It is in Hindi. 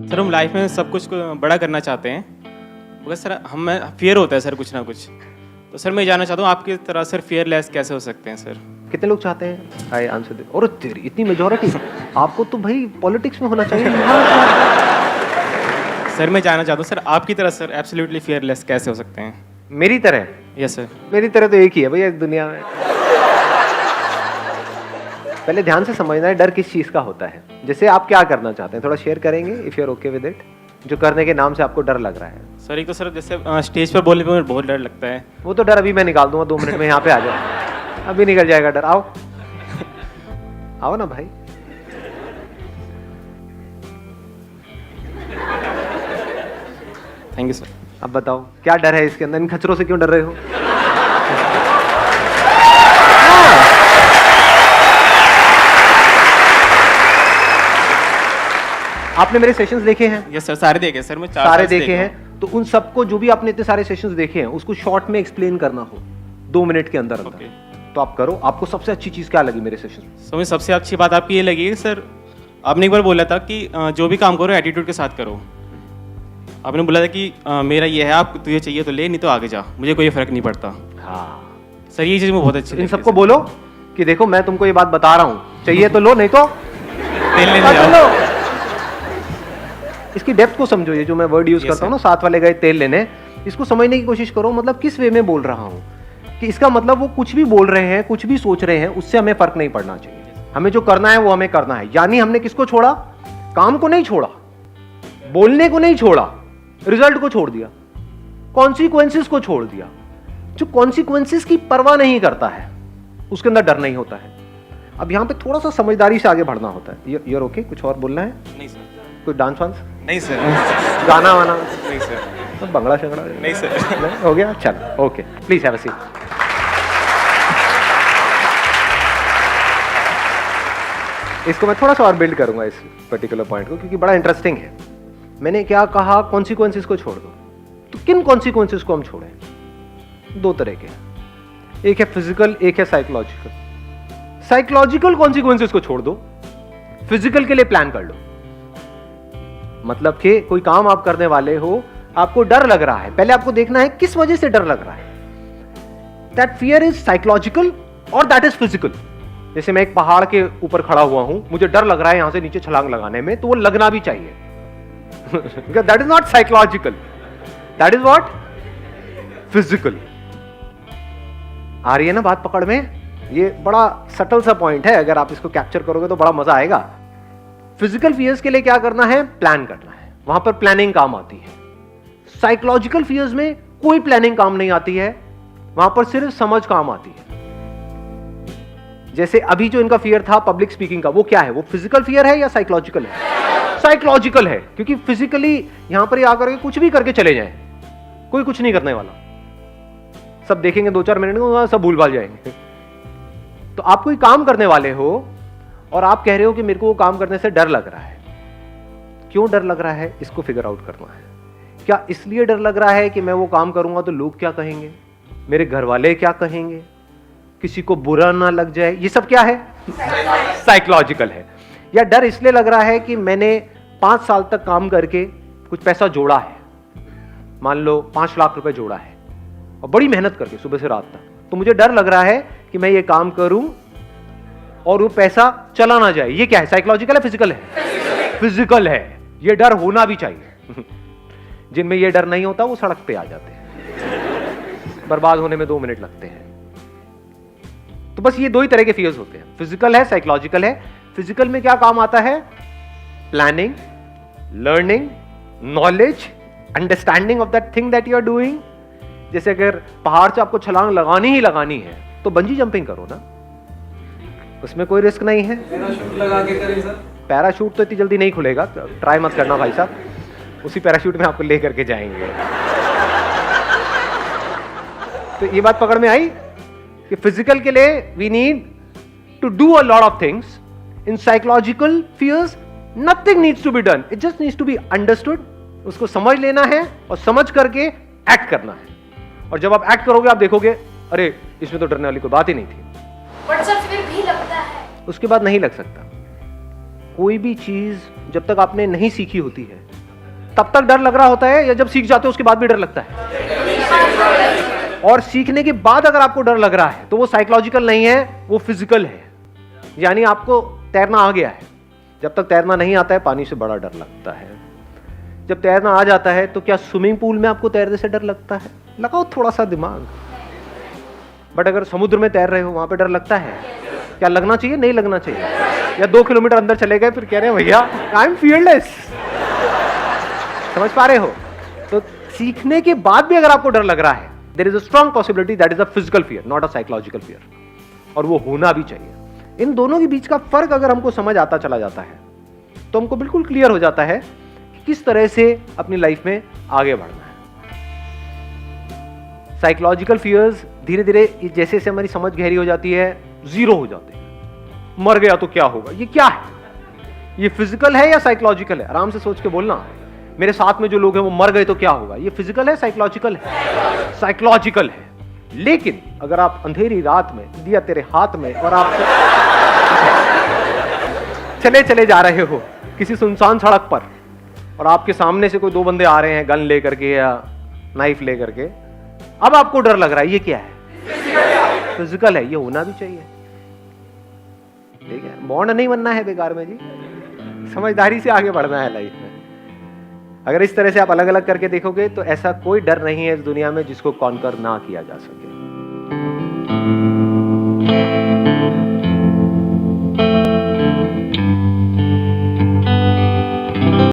सर हम लाइफ में सब कुछ को बड़ा करना चाहते हैं, मगर सर हमें फियर होता है सर कुछ ना कुछ। तो सर मैं जानना चाहता हूँ आपकी तरह सर फियरलेस कैसे हो सकते हैं सर? कितने लोग चाहते हैं? आई आंसर दे। और तेरी इतनी मेजॉरिटी, आपको तो भाई पॉलिटिक्स में होना चाहिए। सर मैं जानना चाहता हूँ सर आपकी तरह सर एब्सोल्युटली फियरलेस कैसे हो सकते हैं? मेरी तरह? Yes sir. मेरी तरह तो एक ही है भैया इस दुनिया में। पहले ध्यान से समझना है डर किस चीज का होता है। जैसे आप क्या करना चाहते हैं थोड़ा शेयर करेंगे, if you are okay with it, जो करने के नाम से आपको डर लग रहा है। सर एक तो सर जैसे स्टेज पर बोलने पे मुझे बहुत डर लगता है। वो तो डर अभी मैं निकाल दूंगा, 2 मिनट में यहाँ पे आ जाओ, अभी निकल जाएगा डर। आओ आओ ना भाई। Thank you sir. अब बताओ क्या डर है इसके अंदर? इन खचरों से क्यों डर रहे हो? आपने मेरे सेशंस देखे हैं? यस सर, सारे देखे सर, मैं 4 सारे देखे हैं। तो उन सबको, जो भी आपने इतने सारे सेशंस देखे हैं, उसको शॉर्ट में एक्सप्लेन करना हो 2 मिनट के अंदर अंदर, तो आप करो। आपको सबसे अच्छी चीज क्या लगी मेरे सेशन में? मुझे सबसे अच्छी बात आपकी ये लगी सर, आपने एक बार बोला था कि जो भी काम करो एटीट्यूड के साथ करो। आपने बोला था कि मेरा ये है, आप तुझे चाहिए तो ले, नहीं तो आगे जा, मुझे कोई फर्क नहीं पड़ता। हाँ सर ये चीज़ मुझे बहुत अच्छी लगी। इन सबको बोलो कि देखो मैं तुमको ये बात बता रहा हूँ, चाहिए तो लो, नहीं तो तेल लेने जाओ। इसकी डेप्थ को समझो। ये जो मैं वर्ड यूज करता हूँ ना, 7 वाले गए तेल लेने, इसको समझने की कोशिश करो। मतलब किस वे में बोल रहा हूँ, कि इसका मतलब वो कुछ भी बोल रहे हैं, कुछ भी सोच रहे हैं, उससे हमें फर्क नहीं पड़ना चाहिए। हमें जो करना है वो हमें करना है। यानी हमने किसको छोड़ा? काम को नहीं छोड़ा, बोलने को नहीं छोड़ा, रिजल्ट को छोड़ दिया, कॉन्सिक्वेंसेस को छोड़ दिया। जो कॉन्सिक्वेंसेस की परवाह नहीं करता है उसके अंदर डर नहीं होता है। अब यहां पे थोड़ा सा समझदारी से आगे बढ़ना होता है। You're okay? कुछ और बोलना है? नहीं सर। कोई डांस वांस? नहीं सर। गाना वाना? नहीं सर। तो बंगला शंगड़ा? नहीं सर। हो गया? चलो okay, please have a seat. इसको मैं थोड़ा सा और बिल्ड करूंगा इस पर्टिकुलर पॉइंट को, क्योंकि बड़ा इंटरेस्टिंग है। मैंने क्या कहा? कॉन्सिक्वेंसेस को छोड़ दो। तो किन कॉन्सिक्वेंसेस को हम छोड़ें? 2 तरह के, एक है फिजिकल, एक है साइकोलॉजिकल। साइकोलॉजिकल कॉन्सिक्वेंसेस को छोड़ दो, फिजिकल के लिए प्लान कर लो। मतलब कि कोई काम आप करने वाले हो, आपको डर लग रहा है, पहले आपको देखना है किस वजह से डर लग रहा है। दैट फियर इज साइकोलॉजिकल और दैट इज फिजिकल। जैसे मैं एक पहाड़ के ऊपर खड़ा हुआ हूं, मुझे डर लग रहा है यहां से नीचे छलांग लगाने में, तो वो लगना भी चाहिए। That is not psychological, that is what? Physical. आ रही है ना बात पकड़ में? ये बड़ा सटल सा पॉइंट है, अगर आप इसको कैप्चर करोगे तो बड़ा मजा आएगा। फिजिकल फियर्स के लिए क्या करना है? प्लान करना है, वहां पर प्लानिंग काम आती है। साइकोलॉजिकल फियर्स में कोई प्लानिंग काम नहीं आती है, वहां पर सिर्फ समझ काम आती है। जैसे अभी जो इनका फियर था पब्लिक स्पीकिंग का, वो क्या है? वो फिजिकल फियर है या साइकोलॉजिकल है? साइकोलॉजिकल है, क्योंकि फिजिकली यहां पर आकर के कुछ भी करके चले जाएं, कोई कुछ नहीं करने वाला, सब देखेंगे 2-4 मिनट में सब भूल भाल जाएंगे। तो आप कोई काम करने वाले हो और आप कह रहे हो कि मेरे को वो काम करने से डर लग रहा है। क्यों डर लग रहा है? इसको फिगर आउट करना है। क्या इसलिए डर लग रहा है कि मैं वो काम करूंगा तो लोग क्या कहेंगे, मेरे घर वाले क्या कहेंगे, किसी को बुरा ना लग जाए? ये सब क्या है? साइकोलॉजिकल है। या डर इसलिए लग रहा है कि मैंने 5 साल तक काम करके कुछ पैसा जोड़ा है, मान लो 5 लाख रुपए जोड़ा है, और बड़ी मेहनत करके सुबह से रात तक, तो मुझे डर लग रहा है कि मैं ये काम करूं और वो पैसा चला ना जाए। ये क्या है? साइकोलॉजिकल है, फिजिकल है? फिजिकल है। ये डर होना भी चाहिए। जिनमें ये डर नहीं होता वो सड़क पे आ जाते हैं, बर्बाद होने में 2 मिनट लगते हैं। तो बस ये 2 ही तरह के फियर्स होते हैं, फिजिकल है, साइकोलॉजिकल है। फिजिकल में क्या काम आता है? Planning, learning, knowledge, understanding of that thing that you are doing. जैसे अगर पहाड़ से आपको छलांग लगानी ही लगानी है तो बंजी जंपिंग करो ना, उसमें कोई रिस्क नहीं है। पैराशूट लगा के करें सर? पैराशूट तो इतनी जल्दी नहीं खुलेगा, ट्राई मत करना भाई साहब, उसी पैराशूट में आपको ले करके जाएंगे। तो ये बात पकड़ में आई कि फिजिकल के लिए we need to do a lot of things. In psychological fears nothing needs to be done, it just needs to be understood. उसको समझ लेना है और समझ करके एक्ट करना है। और जब आप एक्ट करोगे आप देखोगे अरे इसमें तो डरने वाली कोई बात ही नहीं थी। बट सर फिर भी लगता है। उसके बाद नहीं लग सकता। कोई भी चीज जब तक आपने नहीं सीखी होती है तब तक डर लग रहा होता है, या जब सीख जाते हो उसके बाद भी डर लगता है? और सीखने के बाद अगर आपको डर लग रहा है तो वो साइकोलॉजिकल नहीं है, वो फिजिकल है। यानी आपको तैरना आ गया है। जब तक तैरना नहीं आता है पानी से बड़ा डर लगता है। जब तैरना आ जाता है तो क्या स्विमिंग पूल में आपको तैरने से डर लगता है? लगाओ थोड़ा सा दिमाग। बट अगर समुद्र में तैर रहे हो वहां पे डर लगता है? क्या लगना चाहिए? नहीं लगना चाहिए। या 2 किलोमीटर अंदर चले गए फिर कह रहे हैं भैया आई एम फियरलेस। समझ पा रहे हो? तो सीखने के बाद भी अगर आपको डर लग रहा है, there is a strong possibility that is a physical fear, not a psychological fear. और वो होना भी चाहिए। इन दोनों के बीच का फर्क अगर हमको समझ आता चला जाता है तो हमको बिल्कुल क्लियर हो जाता है कि किस तरह से अपनी लाइफ में आगे बढ़ना है। साइकोलॉजिकल फियर्स धीरे धीरे जैसे जैसे हमारी समझ गहरी हो जाती है जीरो हो जाते हैं। मर गया तो क्या होगा? ये क्या है? ये फिजिकल है या साइकोलॉजिकल है? आराम से सोच के बोलना। मेरे साथ में जो लोग हैं वो मर गए तो क्या होगा? ये फिजिकल है साइकोलॉजिकल है? साइकोलॉजिकल है। लेकिन अगर आप अंधेरी रात में दिया तेरे हाथ में और आप चले चले जा रहे हो किसी सुनसान सड़क पर और आपके सामने से कोई 2 बंदे आ रहे हैं गन लेकर के या नाइफ लेकर के, अब आपको डर लग रहा है, ये क्या है? फिजिकल है। ये होना भी चाहिए। ठीक है, बॉन्ड नहीं बनना है बेकार में जी। समझदारी से आगे बढ़ना है लाइफ में। अगर इस तरह से आप अलग अलग करके देखोगे तो ऐसा कोई डर नहीं है इस दुनिया में जिसको कॉन्कर ना किया जा सके।